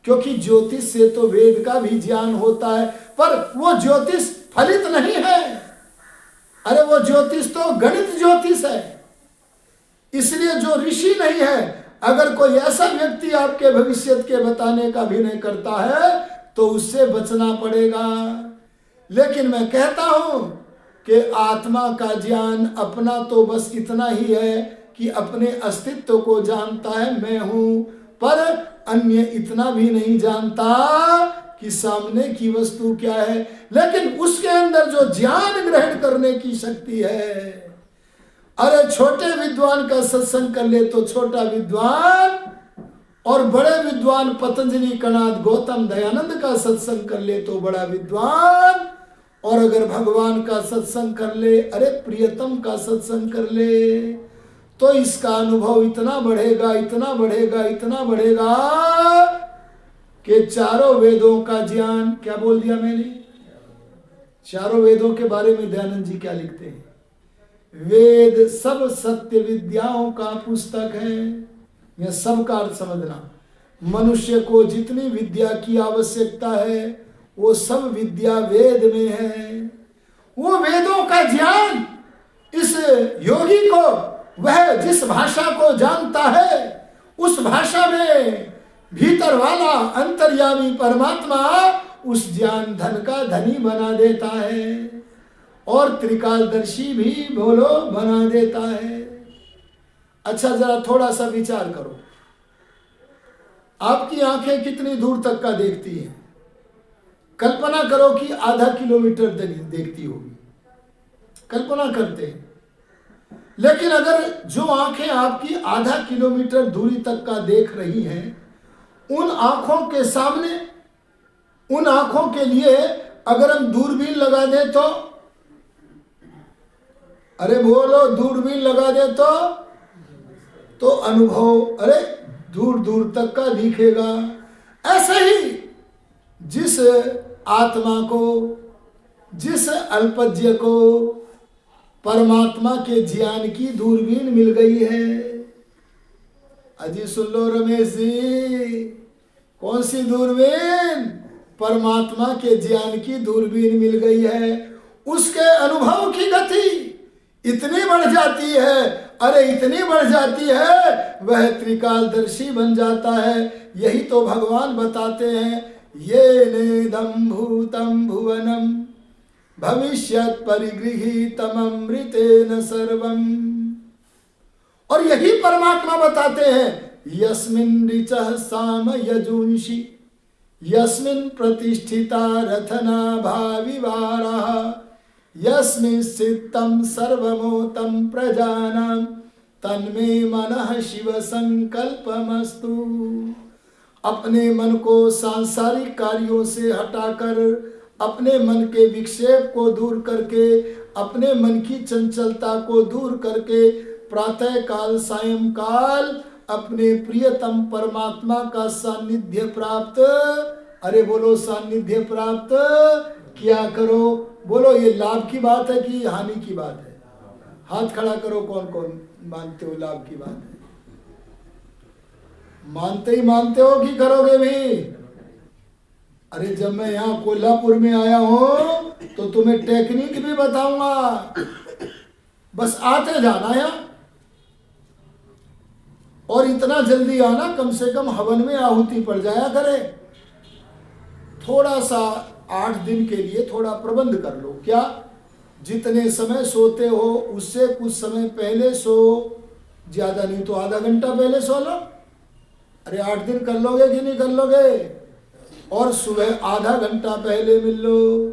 क्योंकि ज्योतिष से तो वेद का भी ज्ञान होता है, पर वो ज्योतिष फलित नहीं है। अरे वो ज्योतिष तो गणित ज्योतिष है। इसलिए जो ऋषि नहीं है, अगर कोई ऐसा व्यक्ति आपके भविष्य के बताने का अभिनय करता है तो उससे बचना पड़ेगा। लेकिन मैं कहता हूं कि आत्मा का ज्ञान अपना तो बस इतना ही है कि अपने अस्तित्व को जानता है, मैं हूं, पर अन्य इतना भी नहीं जानता कि सामने की वस्तु क्या है। लेकिन उसके अंदर जो ज्ञान ग्रहण करने की शक्ति है, अरे छोटे विद्वान का सत्संग कर ले तो छोटा विद्वान, और बड़े विद्वान पतंजलि, कणाद, गौतम, दयानंद का सत्संग कर ले तो बड़ा विद्वान, और अगर भगवान का सत्संग कर ले, अरे प्रियतम का सत्संग कर ले, तो इसका अनुभव इतना बढ़ेगा, इतना बढ़ेगा, इतना बढ़ेगा कि चारों वेदों का ज्ञान, क्या बोल दिया मैंने, चारों वेदों के बारे में दयानंद जी क्या लिखते हैं, वेद सब सत्य विद्याओं का पुस्तक है। यह सब का अर्थ समझना, मनुष्य को जितनी विद्या की आवश्यकता है वो सब विद्या वेद में है। वो वेदों का ज्ञान इस योगी को, वह जिस भाषा को जानता है उस भाषा में भीतर वाला अंतर्यामी परमात्मा उस ज्ञान धन का धनी बना देता है, और त्रिकालदर्शी भी बोलो बना देता है। अच्छा, जरा थोड़ा सा विचार करो, आपकी आंखें कितनी दूर तक का देखती हैं? कल्पना करो कि आधा किलोमीटर देखती होगी, कल्पना करते हैं। लेकिन अगर जो आंखें आपकी आधा किलोमीटर दूरी तक का देख रही हैं, उन आंखों के सामने, उन आंखों के लिए अगर हम दूरबीन लगा दें तो, अरे बोलो, दूरबीन लगा दे तो अनुभव अरे दूर दूर तक का दिखेगा। ऐसे ही जिस आत्मा को, जिस अल्पज्ञ को परमात्मा के ज्ञान की दूरबीन मिल गई है, अजी सुन लो रमेश जी, कौन सी दूरबीन? परमात्मा के ज्ञान की दूरबीन मिल गई है। उसके अनुभव की गति इतनी बढ़ जाती है, अरे इतनी बढ़ जाती है, वह त्रिकालदर्शी बन जाता है। यही तो भगवान बताते हैं, ये नेदं भूतं भुवनं भविष्यत् परिगृहीतम् अमृतेन सर्वम्। और यही परमात्मा बताते हैं, यस्मिन् ऋचः साम यजुंषि यस्मिन् प्रतिष्ठिता रथनाभा विवारः यस्मिन् चित्तं सर्वमोतं प्रजानां तन्मे मनः शिव संकल्पमस्तु। अपने मन को सांसारिक कार्यों से हटाकर, अपने मन के विक्षेप को दूर करके, अपने मन की चंचलता को दूर करके, प्रातः काल सायंकाल अपने प्रियतम परमात्मा का सानिध्य प्राप्त, अरे बोलो सानिध्य प्राप्त क्या करो। बोलो ये लाभ की बात है कि हानि की बात है? हाथ खड़ा करो, कौन कौन मानते हो लाभ की बात है? मानते ही मानते हो कि करोगे भी? अरे जब मैं यहाँ कोल्हापुर में आया हूं तो तुम्हें टेक्निक भी बताऊंगा, बस आते जाना यहाँ, और इतना जल्दी आना, कम से कम हवन में आहुति पड़ जाया करे। थोड़ा सा 8 दिन के लिए थोड़ा प्रबंध कर लो। क्या? जितने समय सोते हो उससे कुछ समय पहले सो, ज्यादा नहीं तो आधा घंटा पहले सो लो। अरे 8 दिन कर लोगे कि नहीं कर लोगे? और सुबह आधा घंटा पहले मिल लो।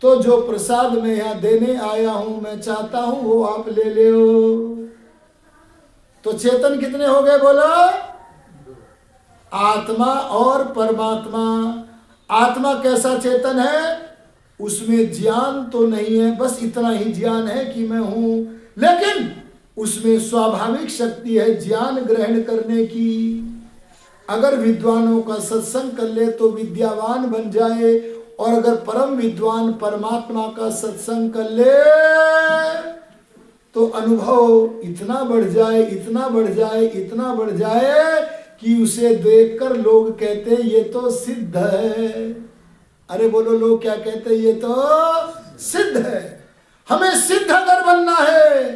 तो जो प्रसाद मैं यहाँ देने आया हूं, मैं चाहता हूं वो आप ले ले। तो चेतन कितने हो गए बोलो? आत्मा और परमात्मा। आत्मा कैसा चेतन है? उसमें ज्ञान तो नहीं है, बस इतना ही ज्ञान है कि मैं हूं, लेकिन उसमें स्वाभाविक शक्ति है ज्ञान ग्रहण करने की। अगर विद्वानों का सत्संग कर ले तो विद्यावान बन जाए, और अगर परम विद्वान परमात्मा का सत्संग कर ले तो अनुभव इतना बढ़ जाए, इतना बढ़ जाए, इतना बढ़ जाए कि उसे देखकर लोग कहते हैं ये तो सिद्ध है। अरे बोलो, लोग क्या कहते हैं? ये तो सिद्ध है। हमें सिद्ध अगर बनना है,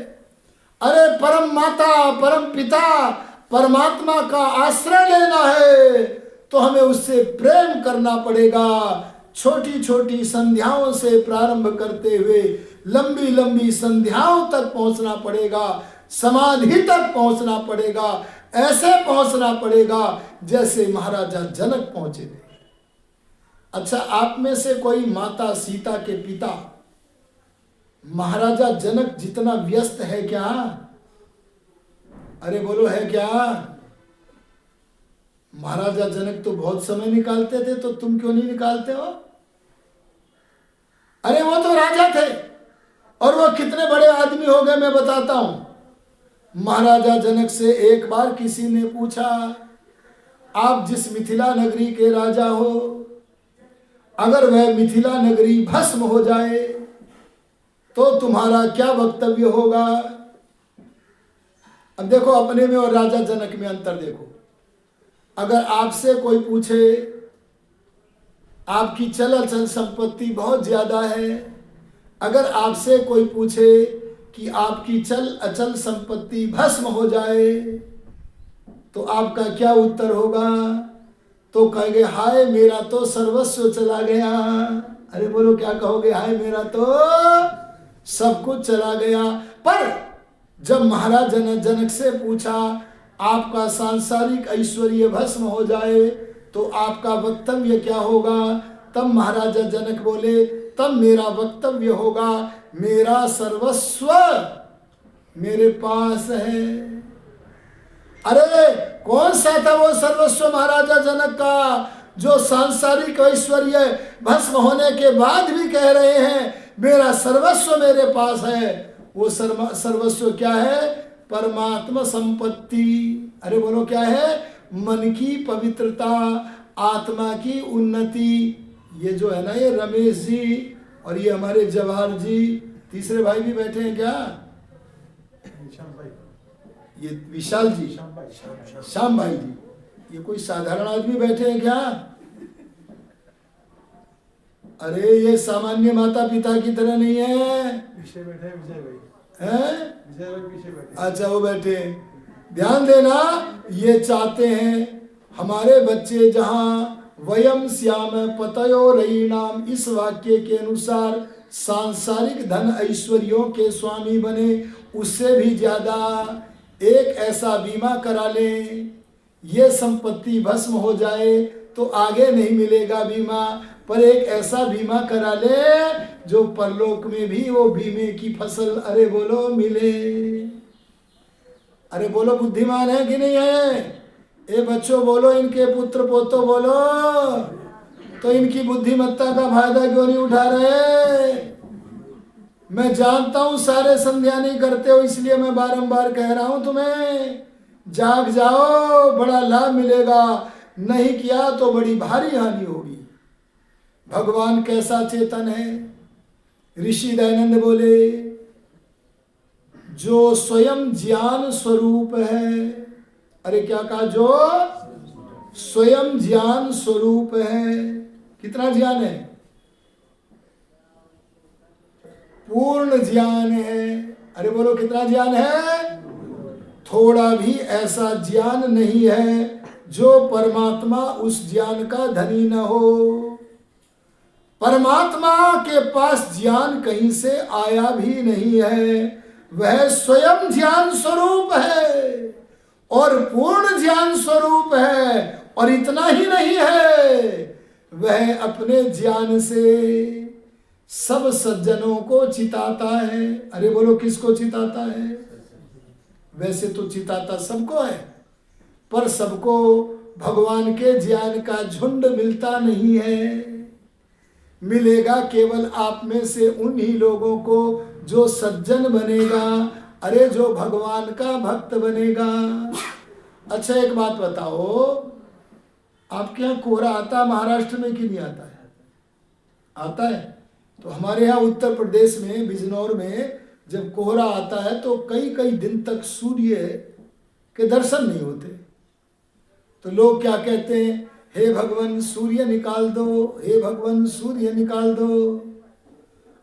अरे परम माता, परम पिता, परमात्मा का आश्रय लेना है, तो हमें उससे प्रेम करना पड़ेगा। छोटी छोटी संध्याओं से प्रारंभ करते हुए लंबी लंबी संध्याओं तक पहुंचना पड़ेगा। समाधि तक पहुंचना पड़ेगा, ऐसे पहुंचना पड़ेगा जैसे महाराजा जनक पहुंचे थे। अच्छा, आप में से कोई माता सीता के पिता महाराजा जनक जितना व्यस्त है क्या? अरे बोलो, है क्या? महाराजा जनक तो बहुत समय निकालते थे, तो तुम क्यों नहीं निकालते हो? अरे वो तो राजा थे, और वो कितने बड़े आदमी हो गए मैं बताता हूं। महाराजा जनक से एक बार किसी ने पूछा, आप जिस मिथिला नगरी के राजा हो, अगर वह मिथिला नगरी भस्म हो जाए तो तुम्हारा क्या वक्तव्य होगा? अब देखो, अपने में और राजा जनक में अंतर देखो। अगर आपसे कोई पूछे आपकी चल अचल संपत्ति बहुत ज्यादा है, अगर आपसे कोई पूछे कि आपकी चल अचल संपत्ति भस्म हो जाए तो आपका क्या उत्तर होगा? तो कहेंगे, हाय मेरा तो सर्वस्व चला गया। अरे बोलो, क्या कहोगे? हाय मेरा तो सब कुछ चला गया। पर जब महाराज जनक से पूछा आपका सांसारिक ऐश्वर्य भस्म हो जाए तो आपका वक्तव्य क्या होगा? तब महाराजा जनक बोले, तब मेरा वक्तव्य होगा, मेरा सर्वस्व मेरे पास है। अरे कौन सा था वो सर्वस्व महाराजा जनक का, जो सांसारिक ऐश्वर्य भस्म होने के बाद भी कह रहे हैं मेरा सर्वस्व मेरे पास है? वो सर्वस्व क्या है? परमात्मा संपत्ति। अरे बोलो, क्या है? मन की पवित्रता, आत्मा की उन्नति। ये जो है ना, ये रमेश जी और ये हमारे जवाहर जी, तीसरे भाई भी बैठे हैं क्या? ये विशाल जी, श्याम भाई जी, ये कोई साधारण आदमी बैठे हैं क्या? अरे ये सामान्य माता पिता की तरह नहीं है। पीछे बैठे हैं विजय भाई। हैं? विजय भाई पीछे बैठे। अच्छा, वो बैठे। ध्यान देना, ये चाहते हैं हमारे बच्चे जहां वयम श्याम पतयो रईणाम, इस वाक्य के अनुसार सांसारिक धन ऐश्वर्यों के स्वामी बने, उससे भी ज्यादा एक ऐसा बीमा करा लें, ये संपत्ति भस्म हो जाए तो आगे नहीं मिलेगा बीमा, पर एक ऐसा बीमा करा ले जो परलोक में भी वो बीमे की फसल, अरे बोलो, मिले। अरे बोलो, बुद्धिमान है कि नहीं है? ए बच्चों बोलो, इनके पुत्र पोतो बोलो, तो इनकी बुद्धिमत्ता का फायदा क्यों नहीं उठा रहे? मैं जानता हूं सारे संध्या नहीं करते हो, इसलिए मैं बारंबार कह रहा हूं तुम्हें, जाग जाओ, बड़ा लाभ मिलेगा। नहीं किया तो बड़ी भारी हानि होगी। भगवान कैसा चेतन है? ऋषि दयानंद बोले, जो स्वयं ज्ञान स्वरूप है। अरे क्या कहा? जो स्वयं ज्ञान स्वरूप है। कितना ज्ञान है? पूर्ण ज्ञान है। अरे बोलो, कितना ज्ञान है? थोड़ा भी ऐसा ज्ञान नहीं है जो परमात्मा उस ज्ञान का धनी न हो। परमात्मा के पास ज्ञान कहीं से आया भी नहीं है, वह स्वयं ज्ञान स्वरूप है और पूर्ण ज्ञान स्वरूप है। और इतना ही नहीं है, वह अपने ज्ञान से सब सज्जनों को चिताता है। अरे बोलो, किसको चिताता है? वैसे तो चिताता सबको है, पर सबको भगवान के ज्ञान का झुंड मिलता नहीं है। मिलेगा केवल आप में से उन्हीं लोगों को जो सज्जन बनेगा, अरे जो भगवान का भक्त बनेगा। अच्छा, एक बात बताओ, आपके यहाँ कोहरा आता महाराष्ट्र में कि नहीं आता है? आता है। तो हमारे यहाँ उत्तर प्रदेश में बिजनौर में जब कोहरा आता है तो कई कई दिन तक सूर्य के दर्शन नहीं होते। तो लोग क्या कहते हैं? हे भगवान सूर्य निकाल दो, हे भगवान सूर्य निकाल दो।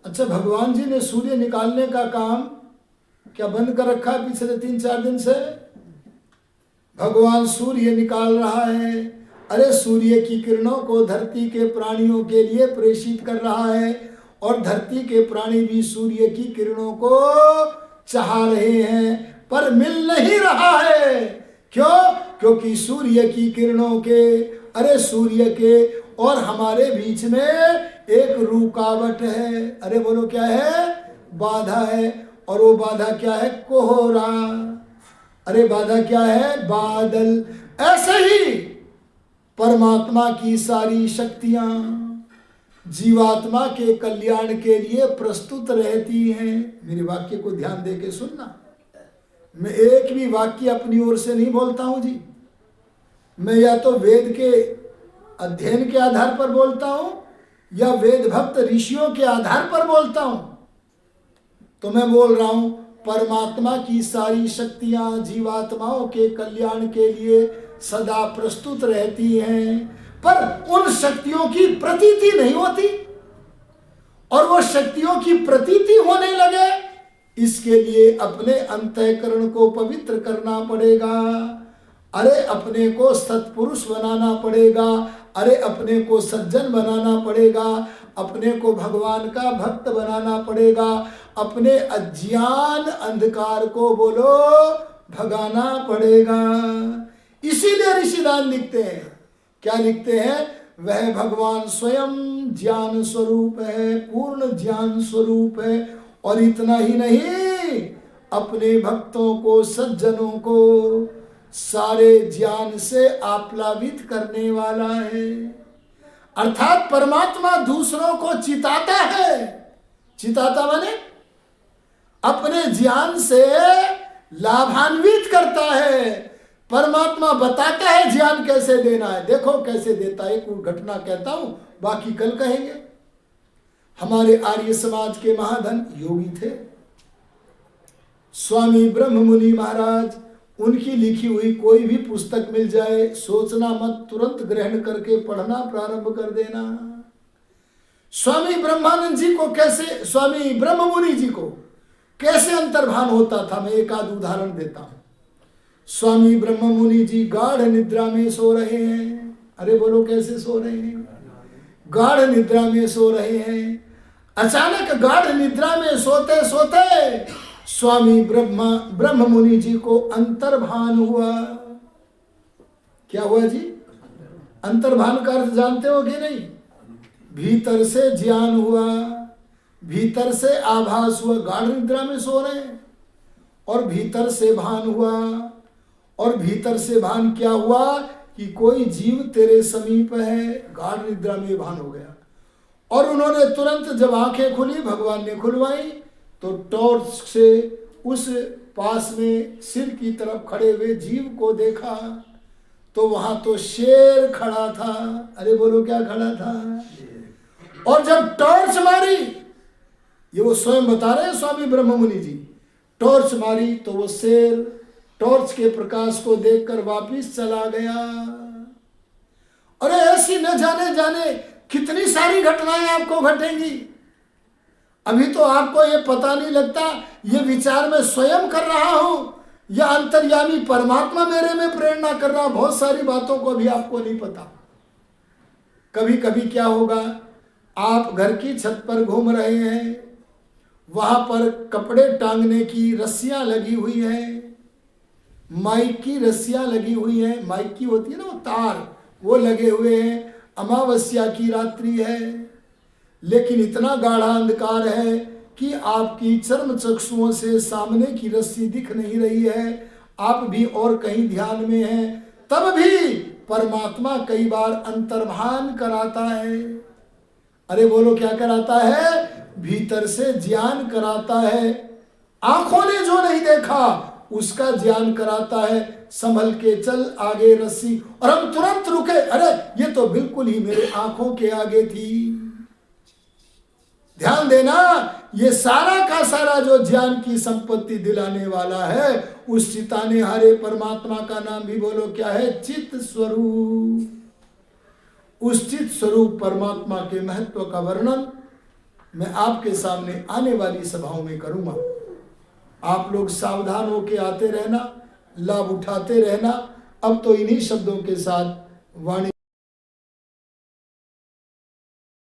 अच्छा, भगवान जी ने सूर्य निकालने का काम क्या बंद कर रखा है पिछले 3-4 दिन से? भगवान सूर्य निकाल रहा है। अरे सूर्य की किरणों को धरती के प्राणियों के लिए प्रेषित कर रहा है, और धरती के प्राणी भी सूर्य की किरणों को चाह रहे हैं। पर मिल नहीं रहा है। क्यों? क्योंकि सूर्य की किरणों के, अरे सूर्य के और हमारे बीच में एक रुकावट है। अरे बोलो क्या है? बाधा है। और वो बाधा क्या है? कोहरा। अरे बाधा क्या है? बादल। ऐसे ही परमात्मा की सारी शक्तियां जीवात्मा के कल्याण के लिए प्रस्तुत रहती हैं। मेरे वाक्य को ध्यान दे के सुनना। मैं एक भी वाक्य अपनी ओर से नहीं बोलता हूं जी। मैं या तो वेद के अध्ययन के आधार पर बोलता हूं या वेद भक्त ऋषियों के आधार पर बोलता हूं। तो मैं बोल रहा हूं परमात्मा की सारी शक्तियां जीवात्माओं के कल्याण के लिए सदा प्रस्तुत रहती हैं, पर उन शक्तियों की प्रतीति नहीं होती। और वो शक्तियों की प्रतीति होने लगे, इसके लिए अपने अंतःकरण को पवित्र करना पड़ेगा। अरे अपने को सत्पुरुष बनाना पड़ेगा। अरे अपने को सज्जन बनाना पड़ेगा। अपने को भगवान का भक्त बनाना पड़ेगा। अपने अज्ञान अंधकार को बोलो भगाना पड़ेगा। इसीलिए ऋषिदान लिखते हैं, क्या लिखते हैं? वह भगवान स्वयं ज्ञान स्वरूप है, पूर्ण ज्ञान स्वरूप है। और इतना ही नहीं, अपने भक्तों को, सज्जनों को सारे ज्ञान से आप्लावित करने वाला है। अर्थात परमात्मा दूसरों को चिताता है। चिताता माने अपने ज्ञान से लाभान्वित करता है। परमात्मा बताता है ज्ञान कैसे देना है। देखो कैसे देता है। एक घटना कहता हूं, बाकी कल कहेंगे। हमारे आर्य समाज के महाधन योगी थे स्वामी ब्रह्म मुनि महाराज। उनकी लिखी हुई कोई भी पुस्तक मिल जाए, सोचना मत, तुरंत ग्रहण करके पढ़ना प्रारंभ कर देना। स्वामी ब्रह्मानंद जी को कैसे, स्वामी ब्रह्म मुनि जी को कैसे अंतर्भान होता था, मैं एक आध उदाहरण देता हूं। स्वामी ब्रह्म मुनि जी गाढ़ निद्रा में सो रहे हैं। अरे बोलो कैसे सो रहे हैं? गाढ़ निद्रा में सो रहे हैं। अचानक गाढ़ निद्रा में सोते सोते स्वामी ब्रह्म मुनि जी को अंतर्भान हुआ। क्या हुआ जी? अंतर्भान का अर्थ जानते हो कि नहीं? भीतर से ज्ञान हुआ, भीतर से आभास हुआ। गाढ़ निद्रा में सो रहे हैं और भीतर से भान हुआ। और भीतर से भान क्या हुआ? कि कोई जीव तेरे समीप है। गाढ़ निद्रा में भान हो गया। और उन्होंने तुरंत जब आंखें खुली, भगवान ने खुलवाई, तो टॉर्च से उस पास में सिर की तरफ खड़े हुए जीव को देखा। तो वहां तो शेर खड़ा था। अरे बोलो क्या खड़ा था? और जब टॉर्च मारी, ये वो स्वयं बता रहे हैं स्वामी ब्रह्म मुनि जी, टॉर्च मारी तो वो शेर टॉर्च के प्रकाश को देखकर वापिस चला गया। अरे ऐसी न जाने कितनी सारी घटनाएं आपको घटेंगी। अभी तो आपको ये पता नहीं लगता, ये विचार मैं स्वयं कर रहा हूं या अंतर्यामी परमात्मा मेरे में प्रेरणा कर रहा। बहुत सारी बातों को भी आपको नहीं पता। कभी कभी क्या होगा, आप घर की छत पर घूम रहे हैं, वहां पर कपड़े टांगने की रस्सियां लगी हुई है, माइक की रस्सियां लगी हुई है। माइक की होती है ना वो तार, वो लगे हुए हैं। अमावस्या की रात्रि है, लेकिन इतना गाढ़ा अंधकार है कि आपकी चर्म चक्षुओं से सामने की रस्सी दिख नहीं रही है। आप भी और कहीं ध्यान में हैं। तब भी परमात्मा कई बार अंतर्भान कराता है। अरे बोलो क्या कराता है? भीतर से ज्ञान कराता है। आंखों ने जो नहीं देखा उसका ज्ञान कराता है। संभल के चल आगे रस्सी, और हम तुरंत रुके। अरे ये तो बिल्कुल ही मेरे आंखों के आगे थी। ध्यान देना, ये सारा का सारा जो ज्ञान की संपत्ति दिलाने वाला है, उस चिताने हारे परमात्मा का नाम भी बोलो क्या है? चित स्वरूप। उस चित स्वरूप परमात्मा के महत्व का वर्णन मैं आपके सामने आने वाली सभाओं में करूंगा। आप लोग सावधान होकर आते रहना, लाभ उठाते रहना। अब तो इन्हीं शब्दों के साथ वाणी